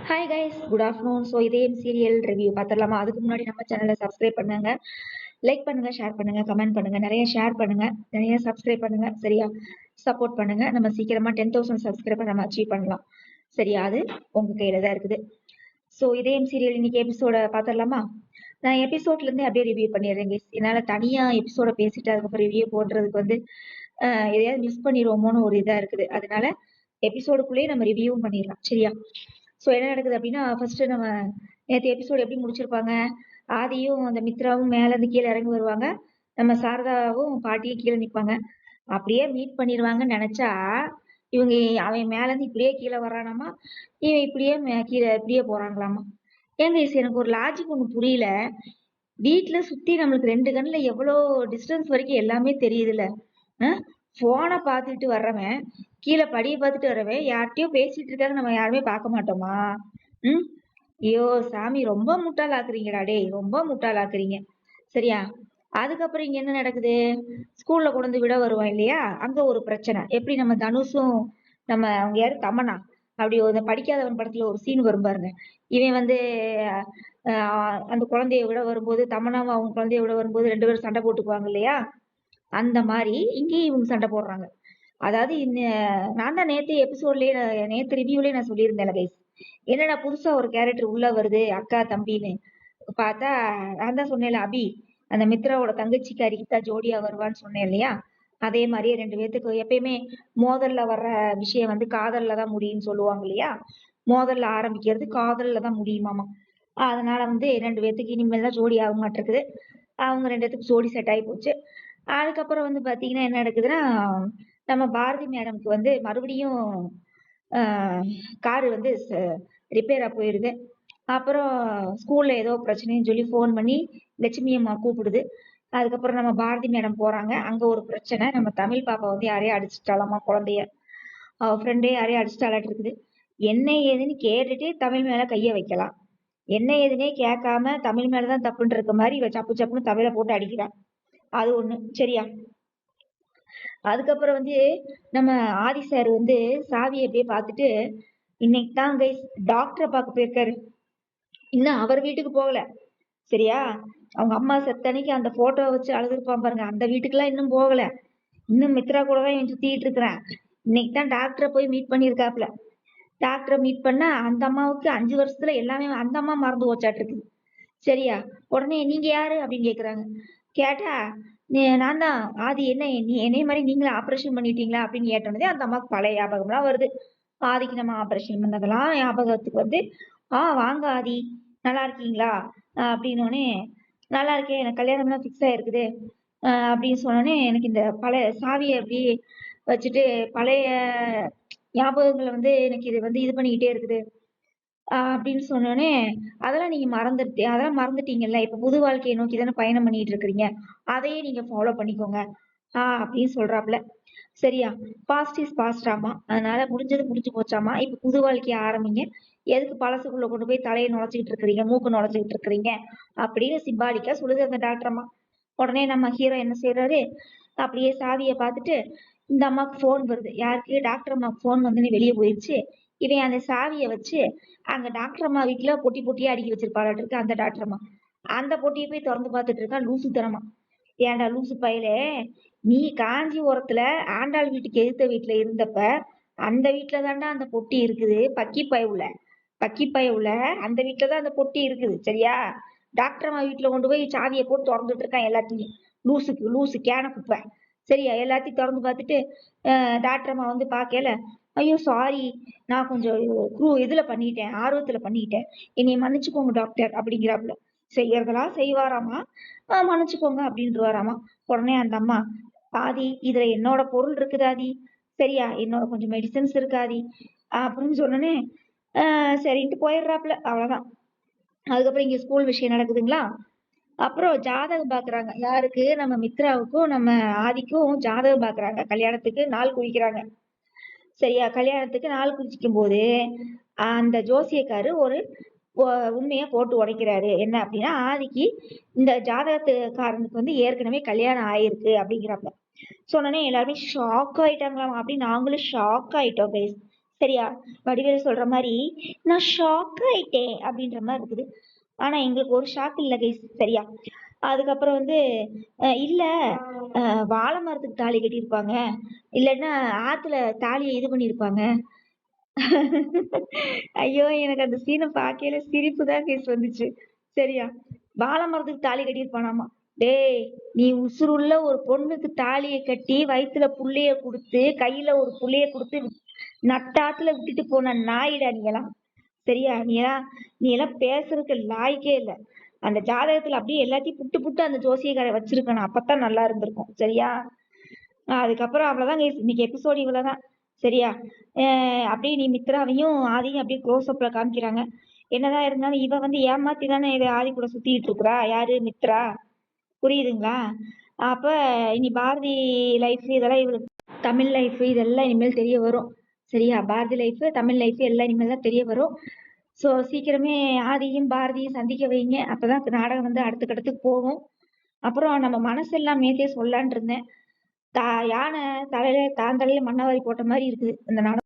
Hi guys, good afternoon. So இதயம் serial review பார்த்துடலாமா? அதுக்கு முன்னாடி நம்ம சேனலை சப்ஸ்கிரைப் பண்ணுங்க, லைக் பண்ணுங்க, ஷேர் பண்ணுங்க, கமெண்ட் பண்ணுங்க, நிறைய ஷேர் பண்ணுங்க, நிறைய சப்ஸ்கிரைப் பண்ணுங்க. சரியா? சப்போர்ட் பண்ணுங்க. நம்ம சீக்கிரமா 10,000 சப்ஸ்கிரைபர் நம்ம அச்சீவ் பண்ணலாம். சரியா? அது உங்க கையில தான் இருக்குது. ஸோ இதயம் சீரியல் இன்னைக்கு எபிசோட பார்த்துடலாமா? நான் எபிசோட்ல இருந்து அப்படியே ரிவ்யூ பண்ணிடுறேன் கைஸ். என்னால தனியா எபிசோட பேசிட்டு அதுக்கப்புறம் ரிவ்யூ போடுறதுக்கு எதையாவது மிஸ் பண்ணிடுவோமோன்னு ஒரு இதா இருக்குது. அதனால எபிசோடுக்குள்ளேயே நம்ம ரிவ்யூவும் பண்ணிடலாம். சரியா? ஸோ என்ன நடக்குது அப்படின்னா, ஃபர்ஸ்ட் நம்ம நேற்று எபிசோடு எப்படி முடிச்சிருப்பாங்க, ஆதியும் அந்த மித்ராவும் மேல இருந்து கீழே இறங்கி வருவாங்க, நம்ம சாரதாவும் பாட்டியும் கீழே நிற்பாங்க. அப்படியே மீட் பண்ணிடுவாங்கன்னு நினைச்சா இவங்க அவன் மேல இருந்து இப்படியே கீழே வரானாமா, இவன் இப்படியே கீழே இப்படியே போறாங்களாமா. ஏங்க எனக்கு ஒரு லாஜிக் ஒண்ணு புரியல. வீட்டுல சுத்தி நம்மளுக்கு 2 கண்ணுல எவ்வளோ டிஸ்டன்ஸ் வரைக்கும் எல்லாமே தெரியுதுல்ல. போனை பார்த்துட்டு வர்றவன், கீழே படியை பார்த்துட்டு வர்றவன் யார்கிட்டயோ பேசிட்டு இருக்காங்க, நம்ம யாருமே பார்க்க மாட்டோமா? ஐயோ சாமி, ரொம்ப முட்டாளாக்குறீங்கடா டேய், ரொம்ப முட்டாளாக்குறீங்க. சரியா? அதுக்கப்புறம் இங்க என்ன நடக்குது, ஸ்கூல்ல கொண்டு வந்து விட வருவான் இல்லையா, அங்க ஒரு பிரச்சனை. எப்படி நம்ம தனுஷும் நம்ம அவங்க யாரு தமனா, அப்படி ஒரு படிக்காதவன் படத்துல ஒரு சீன் வரும் பாருங்க. இவன் அந்த குழந்தைய விட வரும்போது, தமனாவும் அவங்க குழந்தைய விட வரும்போது 2 பேரும் சண்டை போட்டுக்குவாங்க இல்லையா, அந்த மாதிரி இங்கேயும் இவங்க சண்டை போடுறாங்க. அதாவது நான் தான் நேத்து ரிவ்யூலயே நான் சொல்லியிருந்தேன் கைஸ், என்னடா புதுசா ஒரு கேரக்டர் உள்ள வருது அக்கா தம்பின்னு பார்த்தா, நான் தான் சொன்னேன்ல அபி, அந்த மித்ராவோட தங்கச்சிக்கு அருகித்தா ஜோடியா வருவான்னு சொன்னேன் இல்லையா, அதே மாதிரியே 2 பேத்துக்கு எப்பயுமே மோதல்ல வர்ற விஷயம் காதல்ல தான் முடியும்னு சொல்லுவாங்க இல்லையா, மோதல்ல ஆரம்பிக்கிறது காதல்ல தான் முடியுமாமா. அதனால 2 பேத்துக்கு இனிமேல் தான் ஜோடி ஆக மாட்டிருக்குது. அவங்க 2 பேத்துக்கு ஜோடி செட் ஆகி போச்சு. அதுக்கப்புறம் பாத்தீங்கன்னா என்ன நடக்குதுன்னா, நம்ம பாரதி மேடம்க்கு மறுபடியும் காரு ரிப்பேரா போயிருது. அப்புறம் ஸ்கூல்ல ஏதோ பிரச்சனைன்னு சொல்லி ஃபோன் பண்ணி லட்சுமி அம்மா கூப்பிடுது. அதுக்கப்புறம் நம்ம பாரதி மேடம் போறாங்க. அங்க ஒரு பிரச்சனை. நம்ம தமிழ் பாப்பா யாரையும் அடிச்சுட்டாலாமா, குழந்தைய அவ ஃப்ரெண்டே யாரையும் அடிச்சுட்டாலாட்டு இருக்குது. என்ன ஏதுன்னு கேட்டுட்டு தமிழ் மேல கைய வைக்கலாம், என்ன ஏதுன்னே கேட்காம தமிழ் மேலதான் தப்புன்னு இருக்க மாதிரி இவ சப்பு சப்புன்னு தமிழை போட்டு அடிக்கிறான். அது ஒண்ணு. சரியா? அதுக்கப்புறம் நம்ம ஆதி சார் சாவியை அப்படியே பார்த்துட்டு, இன்னைக்கு தான் கைஸ் டாக்டரை பார்க்க போயிருக்காரு. இன்னும் அவர் வீட்டுக்கு போகல. சரியா? அவங்க அம்மா செத்தனைக்கு அந்த போட்டோ வச்சு அழுதுருப்பான் பாருங்க, அந்த வீட்டுக்குலாம் இன்னும் போகல. இன்னும் மித்ரா கூட தான் இவன் சுத்திட்டு இருக்கிறான். இன்னைக்கு தான் டாக்டரை போய் மீட் பண்ணியிருக்காப்ல. டாக்டரை மீட் பண்ணா அந்த அம்மாவுக்கு 5 வருஷத்துல எல்லாமே அந்த அம்மா மறந்து போச்சாட்டு இருக்குது. சரியா? உடனே நீங்க யாரு அப்படின்னு கேக்குறாங்க. கேட்டா, நான் தான் ஆதி, என்ன என்னைய மாதிரி நீங்களும் ஆபரேஷன் பண்ணிட்டீங்களா அப்படின்னு கேட்டோன்னே அந்த அம்மாவுக்கு பழைய ஞாபகம்லாம் வருது. ஆதிக்கு நம்ம ஆபரேஷன் பண்ணதெல்லாம் ஞாபகத்துக்கு வாங்க ஆதி, நல்லா இருக்கீங்களா அப்படின்னோடனே, நல்லா இருக்கேன், எனக்கு கல்யாணம்லாம் ஃபிக்ஸ் ஆயிருக்குது அப்படின்னு சொன்னோடனே, எனக்கு இந்த பழைய சாவியை அப்படி வச்சுட்டு பழைய ஞாபகங்களை எனக்கு இது பண்ணிக்கிட்டே இருக்குது அப்படின்னு சொன்னோடனே, அதெல்லாம் நீங்க அதெல்லாம் மறந்துட்டீங்கல்ல, இப்ப புது வாழ்க்கையை நோக்கி தானே பயணம் பண்ணிட்டு இருக்கிறீங்க, அதையே நீங்க ஃபாலோ பண்ணிக்கோங்க அப்படின்னு சொல்றாப்ல. சரியா? பாஸ்ட் இஸ் பாஸ்டாமா, அதனால முடிஞ்சது முடிஞ்சு போச்சாமா, இப்ப புது வாழ்க்கைய ஆரம்பிங்க, எதுக்கு பழசுக்குள்ள கொண்டு போய் தலையை நுழைச்சிக்கிட்டு இருக்கிறீங்க, மூக்கு நுழைச்சிக்கிட்டு இருக்கிறீங்க அப்படின்னு சிம்பாலிக்கா சொல்லுது அந்த டாக்டர் அம்மா. உடனே நம்ம ஹீரோ என்ன செய்யறாரு, அப்படியே சாவியை பார்த்துட்டு, இந்த அம்மாவுக்கு போன் வருது. யாருக்கு? டாக்டர் அம்மாவுக்கு போன் வெளியே போயிடுச்சு. இவன் அந்த சாவியை வச்சு அங்க டாக்டர் அம்மா வீட்டுல பொட்டி பொட்டியா அடுக்கி வச்சிருப்பாளாட்டு இருக்கு அந்த டாக்டர் அம்மா. அந்த பொட்டியை போய் திறந்து பார்த்துட்டு இருக்கான் லூசுத்தனமா. ஏன்டா லூசு பயலே, நீ காஞ்சிபுரத்துல ஆண்டாள் வீட்டுக்கு எதிர்த்த வீட்டுல இருந்தப்ப அந்த வீட்டுல தாண்டா அந்த பொட்டி இருக்குது, பக்கி உள்ள அந்த வீட்டுலதான் அந்த பொட்டி இருக்குது. சரியா? டாக்டர் அம்மா வீட்டுல கொண்டு போய் சாவியை போட்டு திறந்துட்டு இருக்கான் எல்லாத்தையும். லூசு கேன குப்பை. சரியா? எல்லாத்தையும் திறந்து பார்த்துட்டு டாக்டர் அம்மா பார்க்கல, ஐயோ சாரி, நான் கொஞ்சம் இதுல பண்ணிட்டேன், ஆர்வத்துல பண்ணிட்டேன், என்னைய மன்னிச்சுக்கோங்க டாக்டர் அப்படிங்கிறாப்புல. செய்யறதெல்லாம் செய்வாராமா, மன்னிச்சுக்கோங்க அப்படின்றாராமா. உடனே அந்த அம்மா, ஆதி இதுல என்னோட பொருள் இருக்குது ஆதி, சரியா, என்னோட கொஞ்சம் மெடிசன்ஸ் இருக்காதி அப்படின்னு சொன்னோன்னே சரின்ட்டு போயிடுறாப்புல. அவ்வளவுதான். அதுக்கப்புறம் இங்க ஸ்கூல் விஷயம் நடக்குதுங்களா. அப்புறம் ஜாதகம் பாக்குறாங்க. யாருக்கு? நம்ம மித்ராவுக்கும் நம்ம ஆதிக்கும் ஜாதகம் பாக்குறாங்க. கல்யாணத்துக்கு நாள் குறிக்கிறாங்க. சரியா? கல்யாணத்துக்கு நாள் குறிக்கும் போது அந்த ஜோசியக்காரு ஒரு உண்மையா போட்டு உடைக்கிறாரு. என்ன அப்படின்னா, ஆதிக்கு இந்த ஜாதகத்துக்காரனுக்கு ஏற்கனவே கல்யாணம் ஆயிருக்கு அப்படிங்கிறப்ப சொன்னோன்னே எல்லாருமே ஷாக் ஆயிட்டாங்களாம். அப்படி நாங்களும் ஷாக் ஆயிட்டோம் கைஸ். சரியா? வடிவேல் சொல்ற மாதிரி நான் ஷாக் ஆயிட்டேன் அப்படின்ற மாதிரி இருக்குது. ஆனா எங்களுக்கு ஒரு ஷாக் இல்ல கைஸ். சரியா? அதுக்கப்புறம் வந்து இல்ல வாழை மரத்துக்கு தாலி கட்டியிருப்பாங்க, இல்லைன்னா ஆத்துல தாலியை இது பண்ணியிருப்பாங்க. ஐயோ எனக்கு அந்த சீனை பார்க்கையில சிரிப்பு தான் கைஸ் வந்துச்சு. சரியா? வாழை மரத்துக்கு தாலி கட்டியிருப்பானாமா. டேய், நீ உசுருள்ள ஒரு பொண்ணுக்கு தாலியை கட்டி வயித்துல புள்ளைய கொடுத்து கையில ஒரு புள்ளைய கொடுத்து நட்டாத்துல விட்டுட்டு போன நாயிடா நீ எல்லாம். சரியா? நீ எல்லாம் பேசுறதுக்கு லாய்க்கே இல்ல. அந்த ஜாதகத்துல அப்படியே எல்லாத்தையும் புட்டு புட்டு அந்த ஜோசியக்காரை வச்சிருக்கணும், அப்பதான் நல்லா இருந்திருக்கும். சரியா? அதுக்கப்புறம் அவ்வளவுதான் guys. இன்னைக்கு எபிசோடு இவ்வளவுதான். சரியா? அப்படியே நீ மித்ராவையும் ஆதியும் அப்படியே க்ளோஸ் அப்ல காமிக்கிறாங்க. என்னதான் இருந்தாலும் இவ வந்து ஏமாத்தி தானே இவ ஆதி கூட சுத்திட்டு இருக்கிறா. யாரு? மித்ரா. புரியுதுங்களா? அப்ப இனி பாரதி லைஃப் இதெல்லாம் இவளுக்கு தமிழ் லைஃப் இதெல்லாம் இனிமேல் தெரிய வரும். சரியா? பாரதி லைஃப் தமிழ் லைஃப் எல்லாம் இனிமேல் தான் தெரிய வரும். ஸோ சீக்கிரமே ஆதியும் பாரதியும் சந்திக்க வைங்க. அப்பதான் நாடகம் வந்து அடுத்த கட்டத்துக்கு போகும். அப்புறம் நம்ம மனசெல்லாம் நேத்தே சொல்லான் இருந்தேன். யானை தலையில தான் தலையில மண்ணவாரி போட்ட மாதிரி இருக்குது இந்த நாடகம்.